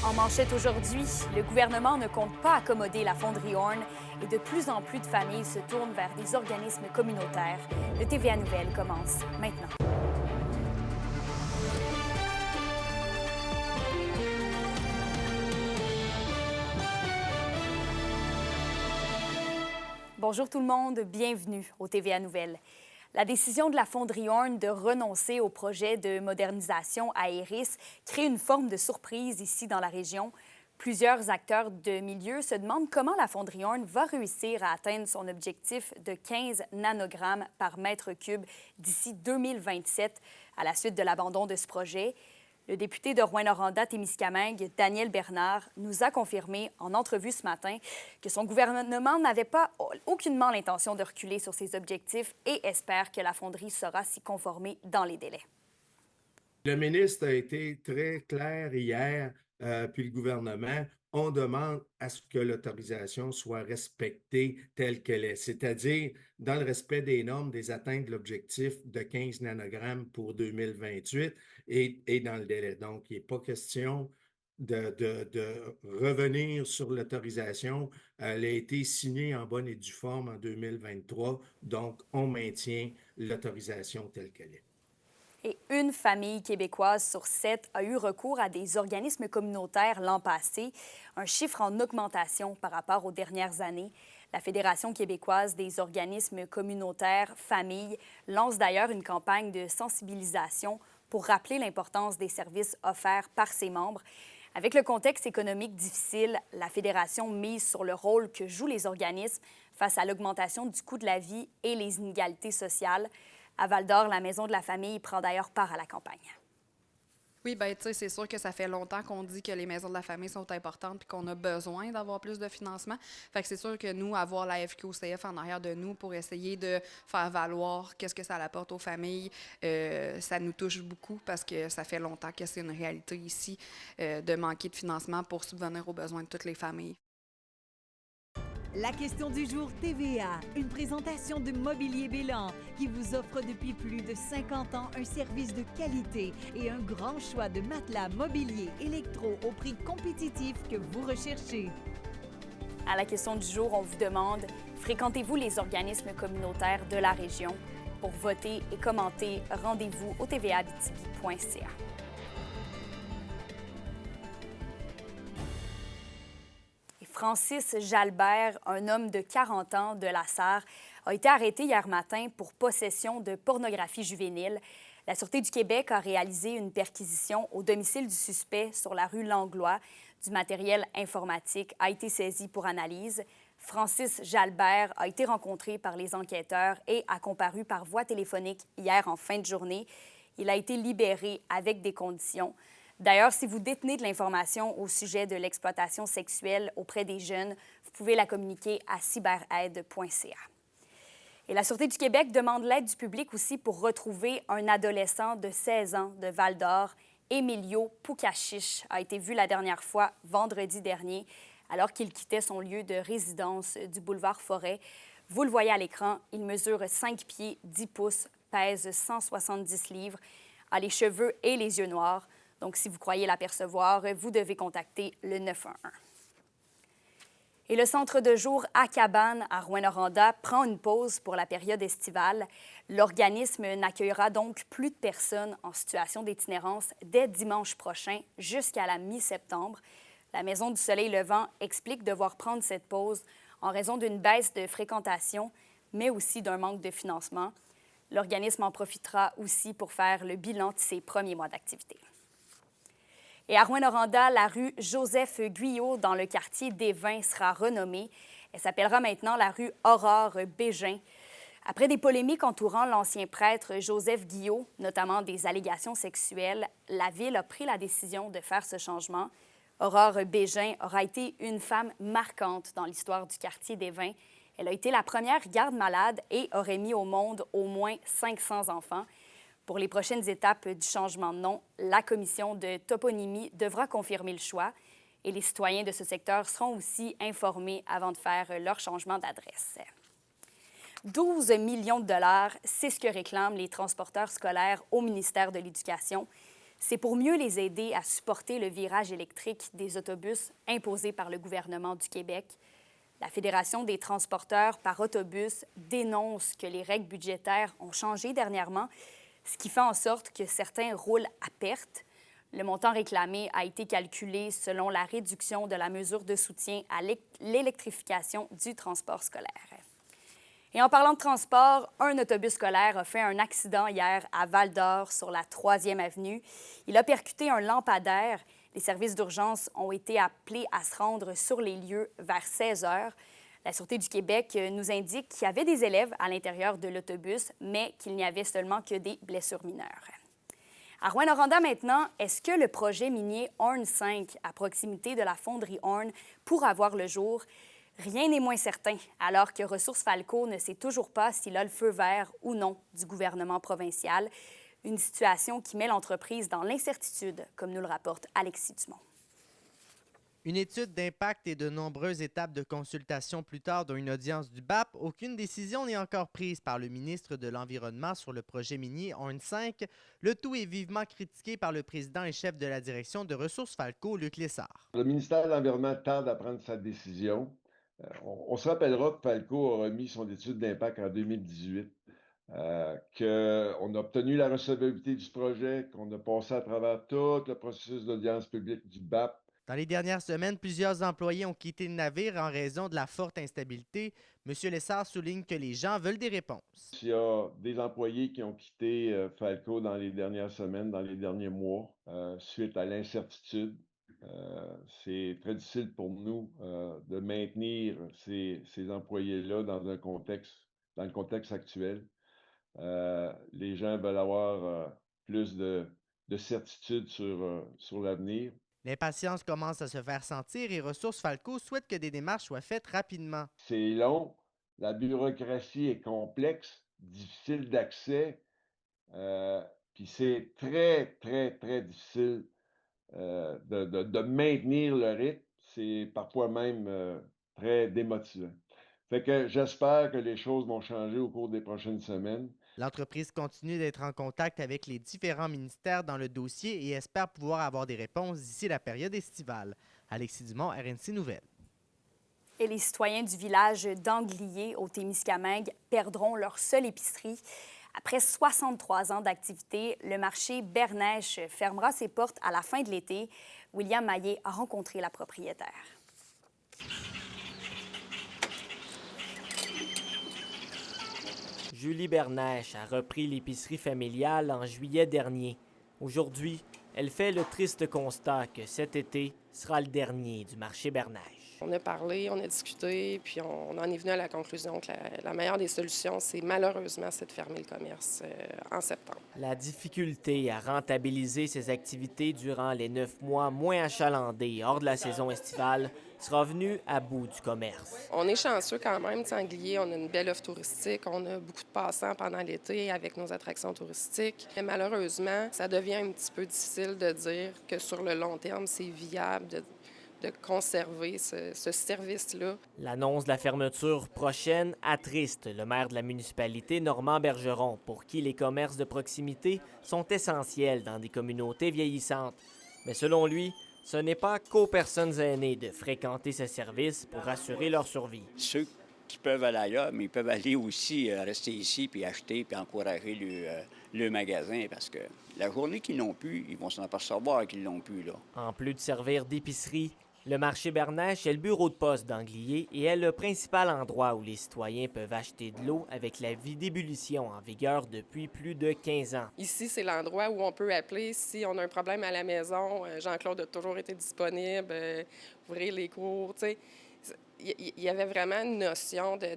En manchette aujourd'hui, le gouvernement ne compte pas accommoder la fonderie Horn et de plus en plus de familles se tournent vers des organismes communautaires. Le TVA Nouvelles commence maintenant. Bonjour tout le monde, bienvenue au TVA Nouvelles. La décision de la fonderie Horn de renoncer au projet de modernisation à Héris crée une forme de surprise ici dans la région. Plusieurs acteurs de milieu se demandent comment la fonderie Horn va réussir à atteindre son objectif de 15 nanogrammes par mètre cube d'ici 2027 à la suite de l'abandon de ce projet. Le député de Rouyn-Noranda-Témiscamingue, Daniel Bernard, nous a confirmé en entrevue ce matin que son gouvernement n'avait pas aucunement l'intention de reculer sur ses objectifs et espère que la fonderie saura s'y conformer dans les délais. Le ministre a été très clair hier, puis le gouvernement, on demande à ce que l'autorisation soit respectée telle qu'elle est, c'est-à-dire dans le respect des normes des atteintes de l'objectif de 15 nanogrammes pour 2028 et dans le délai. Donc, il n'est pas question de revenir sur l'autorisation. Elle a été signée en bonne et due forme en 2023, donc on maintient l'autorisation telle qu'elle est. Et une famille québécoise sur 7 a eu recours à des organismes communautaires l'an passé, un chiffre en augmentation par rapport aux dernières années. La Fédération québécoise des organismes communautaires Famille lance d'ailleurs une campagne de sensibilisation pour rappeler l'importance des services offerts par ses membres. Avec le contexte économique difficile, la Fédération mise sur le rôle que jouent les organismes face à l'augmentation du coût de la vie et les inégalités sociales. À Val-d'Or, la Maison de la famille prend d'ailleurs part à la campagne. Oui, bien, tu sais, c'est sûr que ça fait longtemps qu'on dit que les maisons de la famille sont importantes et qu'on a besoin d'avoir plus de financement. Fait que c'est sûr que nous, avoir la FQCF en arrière de nous pour essayer de faire valoir qu'est-ce que ça apporte aux familles, ça nous touche beaucoup parce que ça fait longtemps que c'est une réalité ici de manquer de financement pour subvenir aux besoins de toutes les familles. La question du jour TVA, une présentation de Mobilier Bélan qui vous offre depuis plus de 50 ans un service de qualité et un grand choix de matelas, mobilier, électro au prix compétitif que vous recherchez. À la question du jour, on vous demande, fréquentez-vous les organismes communautaires de la région? Pour voter et commenter, rendez-vous au tvaabitibi.ca. Francis Jalbert, un homme de 40 ans de la Sarre, a été arrêté hier matin pour possession de pornographie juvénile. La Sûreté du Québec a réalisé une perquisition au domicile du suspect sur la rue Langlois. Du matériel informatique a été saisi pour analyse. Francis Jalbert a été rencontré par les enquêteurs et a comparu par voie téléphonique hier en fin de journée. Il a été libéré avec des conditions. D'ailleurs, si vous détenez de l'information au sujet de l'exploitation sexuelle auprès des jeunes, vous pouvez la communiquer à cyberaide.ca. Et la Sûreté du Québec demande l'aide du public aussi pour retrouver un adolescent de 16 ans de Val-d'Or. Emilio Pukachiche a été vu la dernière fois vendredi dernier alors qu'il quittait son lieu de résidence du boulevard Forêt. Vous le voyez à l'écran, il mesure 5 pieds 10 pouces, pèse 170 livres, a les cheveux et les yeux noirs. Donc, si vous croyez l'apercevoir, vous devez contacter le 911. Et le centre de jour à Cabane, à Rouyn-Noranda, prend une pause pour la période estivale. L'organisme n'accueillera donc plus de personnes en situation d'itinérance dès dimanche prochain jusqu'à la mi-septembre. La Maison du Soleil Levant explique devoir prendre cette pause en raison d'une baisse de fréquentation, mais aussi d'un manque de financement. L'organisme en profitera aussi pour faire le bilan de ses premiers mois d'activité. Et à Rouyn-Noranda, la rue Joseph-Guyot, dans le quartier des Vins, sera renommée. Elle s'appellera maintenant la rue Aurore Bégin. Après des polémiques entourant l'ancien prêtre Joseph Guyot, notamment des allégations sexuelles, la Ville a pris la décision de faire ce changement. Aurore Bégin aura été une femme marquante dans l'histoire du quartier des Vins. Elle a été la première garde-malade et aurait mis au monde au moins 500 enfants. Pour les prochaines étapes du changement de nom, la commission de toponymie devra confirmer le choix et les citoyens de ce secteur seront aussi informés avant de faire leur changement d'adresse. 12 millions de dollars, c'est ce que réclament les transporteurs scolaires au ministère de l'Éducation. C'est pour mieux les aider à supporter le virage électrique des autobus imposé par le gouvernement du Québec. La Fédération des transporteurs par autobus dénonce que les règles budgétaires ont changé dernièrement, ce qui fait en sorte que certains roulent à perte. Le montant réclamé a été calculé selon la réduction de la mesure de soutien à l'électrification du transport scolaire. Et en parlant de transport, un autobus scolaire a fait un accident hier à Val-d'Or sur la 3e avenue. Il a percuté un lampadaire. Les services d'urgence ont été appelés à se rendre sur les lieux vers 16 heures. La Sûreté du Québec nous indique qu'il y avait des élèves à l'intérieur de l'autobus, mais qu'il n'y avait seulement que des blessures mineures. À Rouyn-Noranda maintenant, est-ce que le projet minier Horn 5 à proximité de la fonderie Horn pourra voir le jour? Rien n'est moins certain, alors que Ressources Falco ne sait toujours pas s'il a le feu vert ou non du gouvernement provincial. Une situation qui met l'entreprise dans l'incertitude, comme nous le rapporte Alexis Dumont. Une étude d'impact et de nombreuses étapes de consultation plus tard, dont une audience du BAP, aucune décision n'est encore prise par le ministre de l'Environnement sur le projet minier Horn 5. Le tout est vivement critiqué par le président et chef de la direction de Ressources Falco, Luc Lessard. Le ministère de l'Environnement tarde à prendre sa décision. On se rappellera que Falco a remis son étude d'impact en 2018, qu'on a obtenu la recevabilité du projet, qu'on a passé à travers tout le processus d'audience publique du BAP. Dans les dernières semaines, plusieurs employés ont quitté le navire en raison de la forte instabilité. M. Lessard souligne que les gens veulent des réponses. Il y a des employés qui ont quitté Falco dans les dernières semaines, dans les derniers mois, suite à l'incertitude. C'est très difficile pour nous de maintenir ces employés-là dans le contexte actuel. Les gens veulent avoir plus de certitude sur l'avenir. L'impatience commence à se faire sentir et Ressources Falco souhaite que des démarches soient faites rapidement. C'est long, la bureaucratie est complexe, difficile d'accès, puis c'est très, très, très difficile de maintenir le rythme. C'est parfois même très démotivant. Fait que j'espère que les choses vont changer au cours des prochaines semaines. L'entreprise continue d'être en contact avec les différents ministères dans le dossier et espère pouvoir avoir des réponses d'ici la période estivale. Alexis Dumont, RNC Nouvelles. Et les citoyens du village d'Anglier, au Témiscamingue, perdront leur seule épicerie. Après 63 ans d'activité, le marché Bernèche fermera ses portes à la fin de l'été. William Maillet a rencontré la propriétaire. Julie Bernèche a repris l'épicerie familiale en juillet dernier. Aujourd'hui, elle fait le triste constat que cet été sera le dernier du marché Bernèche. On a parlé, on a discuté, puis on en est venu à la conclusion que la meilleure des solutions, c'est malheureusement, c'est de fermer le commerce en septembre. La difficulté à rentabiliser ses activités durant les 9 mois moins achalandés hors de la saison estivale sera venue à bout du commerce. On est chanceux quand même, Anglier, on a une belle offre touristique, on a beaucoup de passants pendant l'été avec nos attractions touristiques. Mais malheureusement, ça devient un petit peu difficile de dire que sur le long terme, c'est viable de conserver ce service-là. L'annonce de la fermeture prochaine attriste le maire de la municipalité, Normand Bergeron, pour qui les commerces de proximité sont essentiels dans des communautés vieillissantes. Mais selon lui, ce n'est pas qu'aux personnes aînées de fréquenter ces services pour assurer leur survie. Ceux qui peuvent aller ailleurs, mais ils peuvent aller aussi rester ici, puis acheter, puis encourager le magasin, parce que la journée qu'ils n'ont plus, ils vont s'en apercevoir qu'ils l'ont plus, là. En plus de servir d'épicerie, le marché Bernèche est le bureau de poste d'Anglier et est le principal endroit où les citoyens peuvent acheter de l'eau avec la vie d'ébullition en vigueur depuis plus de 15 ans. Ici, c'est l'endroit où on peut appeler si on a un problème à la maison. Jean-Claude a toujours été disponible, ouvrir les cours, tu sais. Il y avait vraiment une notion de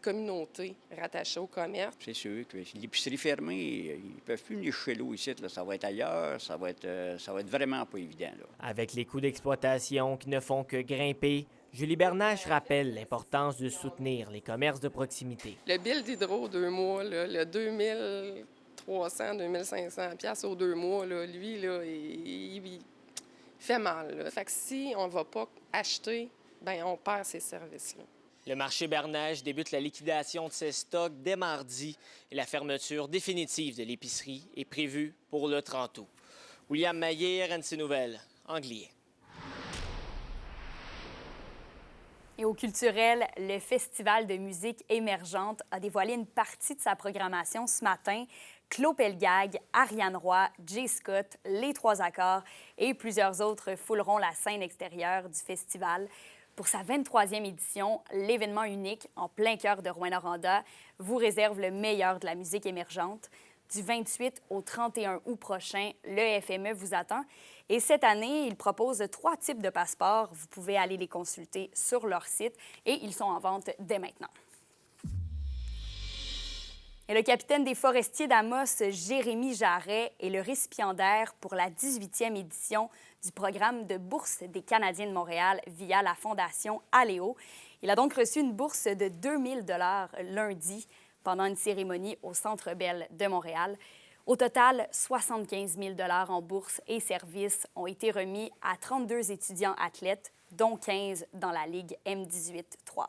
communauté rattachée au commerce. C'est sûr que l'épicerie fermée, ils ne peuvent plus venir chez l'eau ici. Là. Ça va être ailleurs, ça va être vraiment pas évident. Là. Avec les coûts d'exploitation qui ne font que grimper, Julie Bernèche rappelle l'importance de soutenir les commerces de proximité. Le bill d'hydro 2 mois, là, le 2300, 2500 piastres aux 2 mois, là, lui, là, il fait mal. Là. Fait que si on ne va pas acheter, bien, on perd ces services-là. Le marché Bernèche débute la liquidation de ses stocks dès mardi et la fermeture définitive de l'épicerie est prévue pour le 30 août. William Maillé, RNC Nouvelles, Anglier. Et au culturel, le Festival de musique émergente a dévoilé une partie de sa programmation ce matin. Claude Pelgag, Ariane Roy, Jay Scott, Les Trois Accords et plusieurs autres fouleront la scène extérieure du festival. Pour sa 23e édition, l'événement unique en plein cœur de Rouyn-Noranda vous réserve le meilleur de la musique émergente. Du 28 au 31 août prochain, le FME vous attend. Et cette année, il propose 3 types de passeports. Vous pouvez aller les consulter sur leur site et ils sont en vente dès maintenant. Et le capitaine des forestiers d'Amos, Jérémy Jarret, est le récipiendaire pour la 18e édition du programme de bourse des Canadiens de Montréal via la Fondation Aléo. Il a donc reçu une bourse de 2 000 $ lundi pendant une cérémonie au Centre Bell de Montréal. Au total, 75 000 $ en bourse et services ont été remis à 32 étudiants athlètes, dont 15 dans la Ligue M18-3.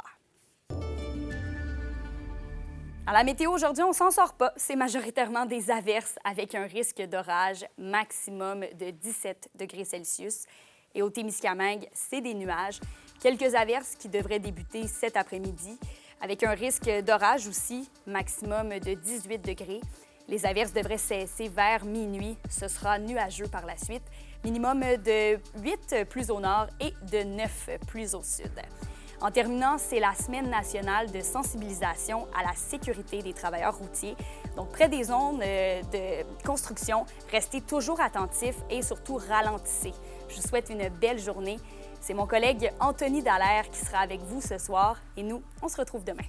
À la météo, aujourd'hui, on s'en sort pas. C'est majoritairement des averses avec un risque d'orage maximum de 17 degrés Celsius. Et au Témiscamingue, c'est des nuages. Quelques averses qui devraient débuter cet après-midi, avec un risque d'orage aussi, maximum de 18 degrés. Les averses devraient cesser vers minuit. Ce sera nuageux par la suite. Minimum de 8 plus au nord et de 9 plus au sud. En terminant, c'est la Semaine nationale de sensibilisation à la sécurité des travailleurs routiers. Donc, près des zones de construction, restez toujours attentifs et surtout ralentissez. Je vous souhaite une belle journée. C'est mon collègue Anthony Dallaire qui sera avec vous ce soir et nous, on se retrouve demain.